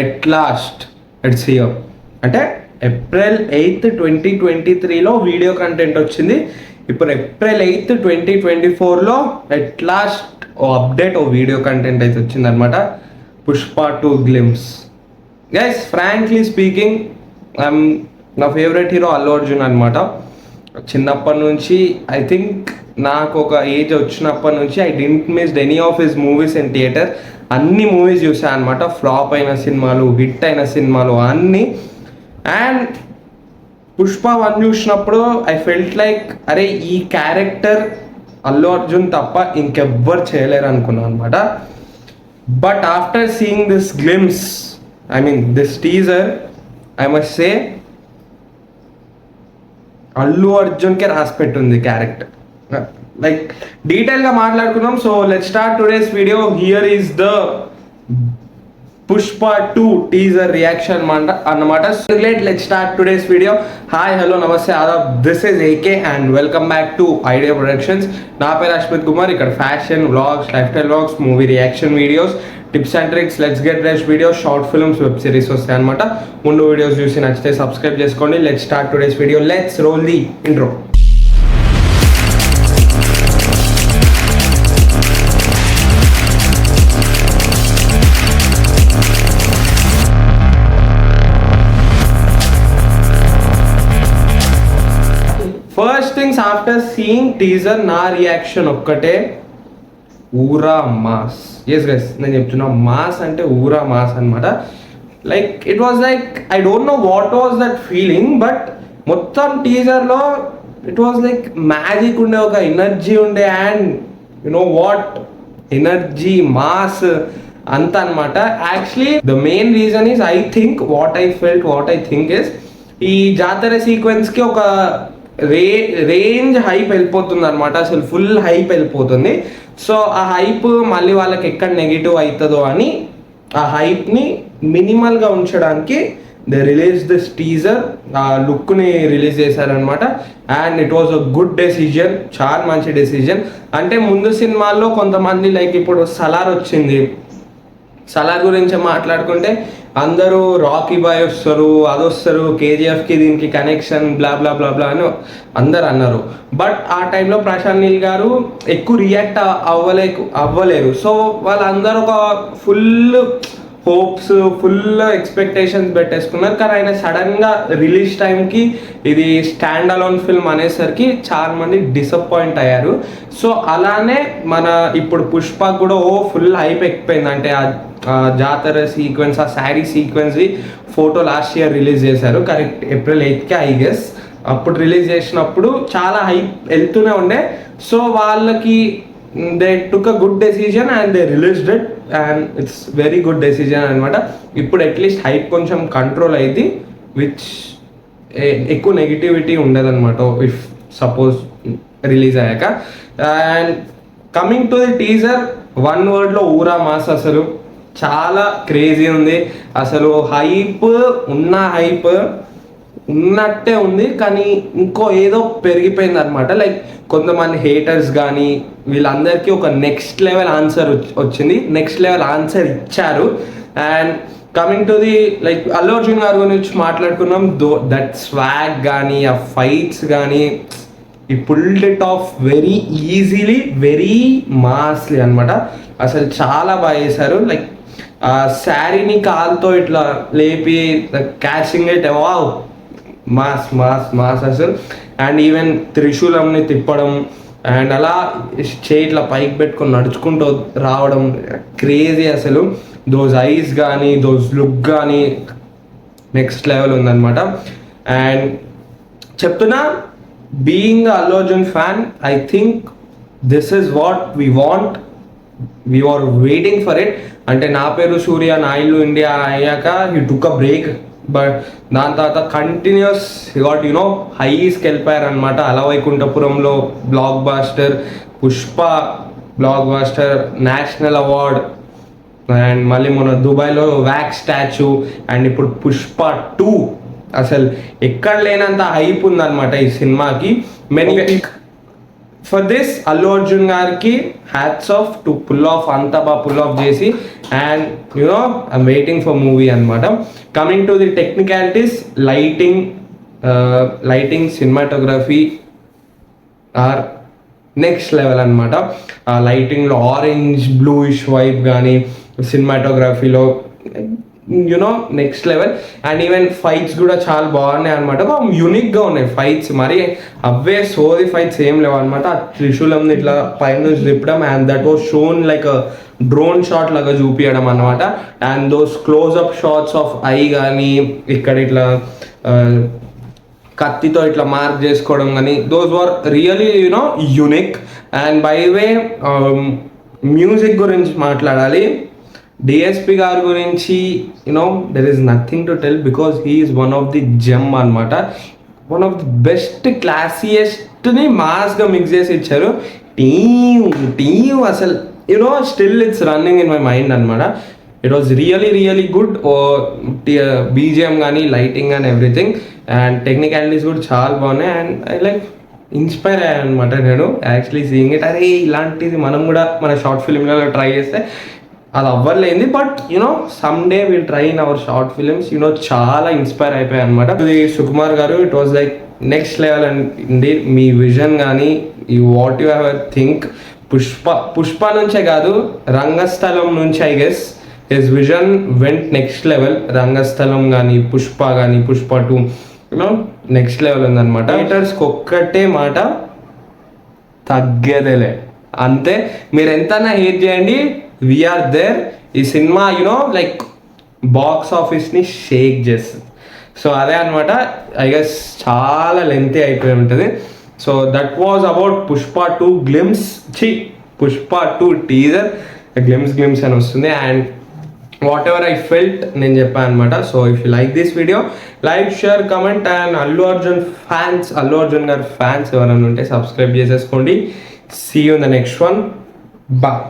At last it's here. అంటే April 8th 2023లో video content వచ్చింది. ఇప్పుడు April 8th 2024లో ఎట్ లాస్ట్ ఓ అప్డేట్, ఓ వీడియో కంటెంట్ అయితే వచ్చింది అనమాట. Pushpa 2 glimpse. Guys, frankly speaking, నా ఫేవరెట్ హీరో అల్లు అర్జున్ అనమాట. చిన్నప్పటి నుంచి ఐ థింక్ నాకు ఒక ఏజ్ వచ్చినప్పటి నుంచి I didn't missed any of his movies in theatre. అన్ని మూవీస్ చూసాను అనమాట. ఫ్లాప్ అయిన సినిమాలు, హిట్ అయిన సినిమాలు అన్నీ. అండ్ పుష్ప 1 చూసినప్పుడు ఐ ఫెల్ట్ లైక్, అరే ఈ క్యారెక్టర్ అల్లు అర్జున్ తప్ప ఇంకెవ్వరు చేయలేరు అనుకున్నాను అనమాట. But after seeing this glimpse, I mean this teaser, I must say Allu అర్జున్కే రాసి పెట్టుంది క్యారెక్టర్. లైక్ డీటెయిల్గా మాట్లాడుకున్నాం. So let start today's video. Here is the Pushpa 2 teaser reaction అన్నమాట. So let start today's video. Hi, hello, namaste, ఆదాబ్. This is AK and welcome back to Idea Productions. నా పేరు అశ్మిత్ కుమార్. ఇక్కడ fashion vlogs, lifestyle vlogs, movie reaction videos, tips and tricks, let's get rest videos, short films, web series వస్తాయి అనమాట. ముందు videos చూసి నచ్చితే subscribe చేసుకోండి. Let's start today's video. Let's roll the intro. First things, after seeing teaser నా reaction ఒక్కటే, ఊరా mass. Yes guys, నేను చెప్తున్నా, మాస్ అంటే ఊరా మాస్ అనమాట. Like it was like, I don't know what was that feeling, but మొత్తం టీజర్లో ఇట్ వాజ్ లైక్ మ్యాజిక్ ఉండే, ఒక ఎనర్జీ ఉండే. And you know what, energy, mass అంత అనమాట. Actually the main reason is, I think what I think is, ఈ జాతర సీక్వెన్స్కి ఒక రేంజ్ హైప్ వెళ్ళిపోతుంది అనమాట. అసలు ఫుల్ హైప్ వెళ్ళిపోతుంది. సో ఆ హైప్ మళ్ళీ వాళ్ళకి ఎక్కడ నెగిటివ్ అవుతుందో అని ఆ హైప్ని మినిమల్గా ఉంచడానికి దే రిలీజ్ దిస్ టీజర్, ఆ లుక్ని రిలీజ్ చేశారనమాట. And it was a good decision, చాలా మంచి డెసిజన్. అంటే ముందు సినిమాల్లో కొంతమంది, లైక్ ఇప్పుడు సలార్ వచ్చింది, సలార్ గురించి మాట్లాడుకుంటే అందరూ రాకీ బాయ్ వస్తారు, అది వస్తారు, కేజీఎఫ్కి దీనికి కనెక్షన్, బ్లా బ్లా బ్లా బ్లా అని అందరు అన్నారు. బట్ ఆ టైంలో ప్రశాంత్ నీల్ గారు ఎక్కువ రియాక్ట్ అవ్వలేరు. సో వాళ్ళందరూ ఒక ఫుల్ హోప్స్, ఫుల్ ఎక్స్పెక్టేషన్స్ పెట్టేసుకున్నారు. కానీ ఆయన సడన్గా రిలీజ్ టైంకి ఇది స్టాండ్ అలోన్ ఫిల్మ్ అనేసరికి చాలా మంది డిసప్పాయింట్ అయ్యారు. సో అలానే మన ఇప్పుడు పుష్ప కూడా ఫుల్ హైప్ ఎక్కిపోయింది. అంటే ఆ జాతర సీక్వెన్స్, ఆ శారీ సీక్వెన్స్వి ఫోటో లాస్ట్ ఇయర్ రిలీజ్ చేశారు, correct April 8th I guess. అప్పుడు రిలీజ్ చేసినప్పుడు చాలా హైప్ వెళ్తూనే ఉండే. సో వాళ్ళకి they took a good decision and they released it and it's very good decision అనమాట. ఇప్పుడు అట్లీస్ట్ హైప్ కొంచెం కంట్రోల్ అయింది, విచ్ ఎక్కువ నెగిటివిటీ ఉండదన్నమాట ఇఫ్ సపోజ్ రిలీజ్ అయ్యాక. And coming to the teaser, one వర్డ్లో ఊరా మాస్. అసలు చాలా క్రేజీ ఉంది. అసలు హైప్ ఉన్నట్టే ఉంది, కానీ ఇంకో ఏదో పెరిగిపోయింది అనమాట. లైక్ కొంతమంది హేటర్స్ కానీ వీళ్ళందరికీ ఒక నెక్స్ట్ లెవెల్ ఆన్సర్ వచ్చింది, నెక్స్ట్ లెవెల్ ఆన్సర్ ఇచ్చారు. And coming to the, like Allu Arjun గారి గురించి మాట్లాడుకున్నాం. దట్ స్వాగ్ కానీ, ఆ ఫైట్స్ కానీ, ఈ pulled it off very easily, very massly అనమాట. అసలు చాలా బాగా చేశారు. లైక్ ఆ శారీని కాల్తో ఇట్లా లేపి catching it, wow, mass mass mass అసలు. అండ్ ఈవెన్ త్రిశూలంని తిప్పడం అండ్ అలా చేయిట్లా పైకి పెట్టుకొని నడుచుకుంటూ రావడం క్రేజీ అసలు. దోస్ ఐస్ కానీ, దోస్ లుక్ కానీ నెక్స్ట్ లెవెల్ ఉందన్నమాట. అండ్ చెప్తున్నా, being Allu Arjun fan, I think this is what we want, we are waiting for it. అంటే నా పేరు సూర్య, నా ఇల్లు ఇండియా అయ్యాక he took a break, but దాని తర్వాత కంటిన్యూస్ గాట్ యునో హైస్కి వెళ్ళిపోయారనమాట. అలవైకుంఠపురంలో blockbuster, Pushpa blockbuster, national award, and మళ్ళీ మన దుబాయ్లో వ్యాక్స్ స్టాచ్యూ, అండ్ ఇప్పుడు పుష్ప 2. అసలు ఎక్కడ లేనంత హైప్ ఉందన్నమాట ఈ సినిమాకి. Many for this Allu Arjun గారికి hats off to pull off, అంతా బాగా పుల్ ఆఫ్ చేసి, and you know I'm waiting for movie అనమాట. Coming to the technicalities, lighting cinematography are next level అనమాట. ఆ లైటింగ్లో ఆరెంజ్ బ్లూయిష్ వైబ్ కానీ, సినిమాటోగ్రఫీలో you know next level. And even fights కూడా చాలా బాగున్నాయి అనమాట, యూనిక్గా ఉన్నాయి ఫైట్స్. మరి అవే సోది ఫైట్స్ ఏం లేవు అనమాట. ఆ త్రిశూలం ఇట్లా పైన తిప్పడం, and that was shown like drone shot లాగా చూపించడం అనమాట. And those close up shots of I కానీ, ఇక్కడ ఇట్లా కత్తితో ఇట్లా మార్క్ చేసుకోవడం కానీ, those were really you know unique. And by way music గురించి మాట్లాడాలి. డిఎస్పి గారి గురించి you know there is nothing to tell, because he is one of the gem అనమాట. One of the best క్లాసియస్ట్ని మాస్గా mix చేసి ఇచ్చారు. టీమ్ అసలు you know still it's running in my mind అనమాట. It was really good. BGM కానీ, lighting కానీ, everything. And technicalities కూడా చాలా బాగున్నాయి. అండ్ ఐ లైక్ ఇన్స్పైర్ అయ్యాను అనమాట నేను యాక్చువల్లీ సీయింగ్ ఇట్. అరే ఇలాంటిది మనం కూడా మన షార్ట్ ఫిల్మ్లలో ట్రై చేస్తే అది అవ్వలేదు, but you know some day will try in our short films. You know చాలా ఇన్స్పైర్ అయిపోయాయి అనమాట. ఇది సుకుమార్ గారు, it was like next level అండి. మీ విజన్ కానీ, ఈ what you have think, Pushpa నుంచే కాదు, రంగస్థలం నుంచి I guess his vision went next level. Rangasthalam కానీ, పుష్ప కానీ, పుష్ప 2 యూనో నెక్స్ట్ లెవెల్ ఉందన్నమాట. థియేటర్స్కి ఒక్కటే మాట, తగ్గేదేలే అంతే. మీరు ఎంతనా హేట్ చేయండి, వీఆర్ దేర్. ఈ సినిమా యూనో లైక్ బాక్స్ ఆఫీస్ని షేక్ చేస్తుంది. సో అదే అనమాట. ఐ గెస్ చాలా లెంతీ అయిపోయి ఉంటుంది. So that was about Pushpa 2 glimpse, Pushpa 2 teaser. Glimpse అని వస్తుంది. And whatever I felt నేను చెప్పాను అనమాట. So if you like this video, like, share, comment. And Allu Arjun గారి ఫ్యాన్స్ ఎవరైనా ఉంటే సబ్స్క్రైబ్ చేసేసుకోండి. See you in the next one. Bye.